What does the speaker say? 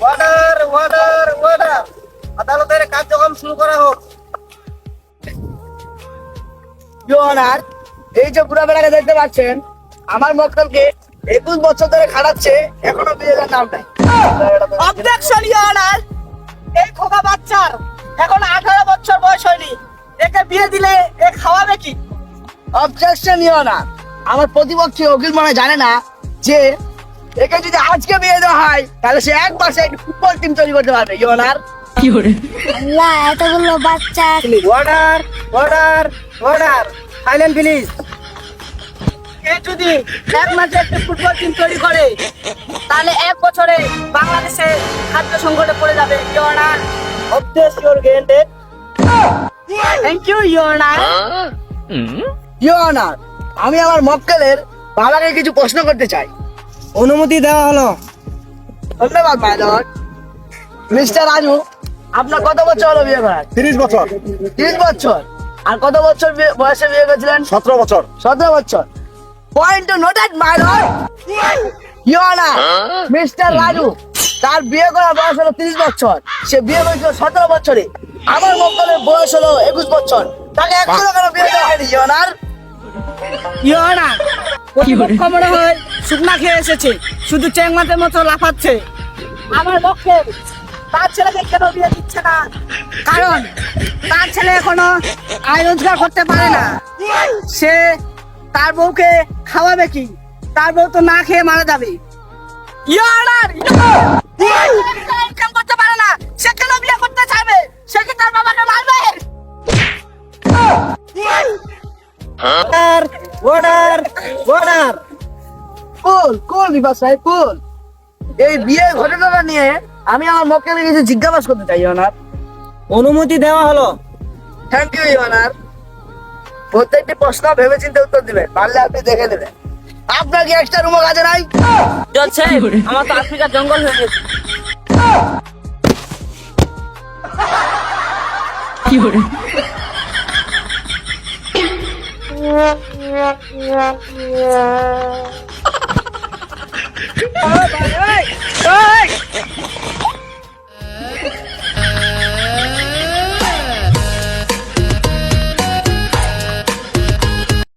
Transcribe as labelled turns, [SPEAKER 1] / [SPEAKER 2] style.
[SPEAKER 1] Order order order, আদালতের কার্যক্রম শুরু করা হোক।
[SPEAKER 2] ইওর অনার, এই যে বুড়া বেড়াকে দেখতে পাচ্ছেন, আমার মক্কেলকে 21 বছর ধরে খাটাচ্ছে, এখনো বিয়ে দেওয়ার নাম নাই।
[SPEAKER 3] অবজেকশন ইওর অনার, এই খোকা বাচ্চার এখন 18 বছর বয়স হয়নি, একে বিয়ে দিলে এ খাওয়াবে কি?
[SPEAKER 2] অবজেকশন ইওর অনার, আমার প্রতিপক্ষী উকিল মনে জানে না যে একে যদি আজকে বিয়ে দেওয়া হয় তাহলে সে এক মাসে একটা ফুটবল টিম তৈরি করতে পারবে। ইওর অনার,
[SPEAKER 4] আল্লাহ, এতগুলো বাচ্চা।
[SPEAKER 1] Order order order, silent please.
[SPEAKER 3] এ যদি এক মাসে একটা ফুটবল টিম তৈরি করে তাহলে এক বছরে বাংলাদেশে খাদ্য সংকটে পড়ে যাবে। Your honour,
[SPEAKER 1] object your granted.
[SPEAKER 3] Thank you your honour.
[SPEAKER 2] Your honour, আমি আমার মক্কেলের বাবাকে কিছু প্রশ্ন করতে চাই।
[SPEAKER 1] অনুমতি দেওয়া হলো।
[SPEAKER 2] ধন্যবাদ মাই লর্ড। মিস্টার রাজু, আপনার কত বছর হলো বিয়ে করার?
[SPEAKER 5] 30 বছর।
[SPEAKER 2] 30 বছর। আর কত বছর বয়সে বিয়ে করেছিলেন?
[SPEAKER 5] 17 বছর।
[SPEAKER 2] 17 বছর। Point to noted my lord. Your honour, mister Raju তার বিয়ে করার বয়স হলো 30 বছর, সে বিয়ে করেছিল 17 বছরে। আমার মক্কেলের বয়স হলো 21 বছর, তাকে একশো কেন বিয়ে দেওয়া হয়নি? ইওর অনার,
[SPEAKER 3] ইওর অনার, প্রতিপক্ষ মনে হয় শুকনা খেয়ে এসেছে, শুধু চেংমাতের মতো লাফাচ্ছে। আমার মক্কেল তার ছেলেকে কেন বিয়ে দিচ্ছে না? কারণ তার ছেলে এখনো আয় রোজগার করতে পারে না। সে তার বউকে খাওয়াবে কি? তার বউ তো না খেয়ে মারা যাবে। ইওর অনার, ইনকাম করতে পারে না, সে কেন বিয়ে করতে চাইবে? সে কি তার বাবাকে মারবে?
[SPEAKER 1] Order order order.
[SPEAKER 2] Cool cool বিপাস সাহেব, কুল। এই বিয়ের ঘটনাটা নিয়ে আমি আমার মক্কেলের কিছু জিজ্ঞাসা করতে চাই। ইওর অনার,
[SPEAKER 1] অনুমতি দেওয়া হলো।
[SPEAKER 2] Thank you your honour. প্রত্যেকটি প্রশ্ন ভেবেচিন্তে উত্তর দিবেন, পারলে আপনি দেখে নেবেন। আপনার কি এক্সট্রা রুমও কাজে নাই?
[SPEAKER 3] জজ সাহেব, আমার তো আফ্রিকার জঙ্গল হয়ে গেছে।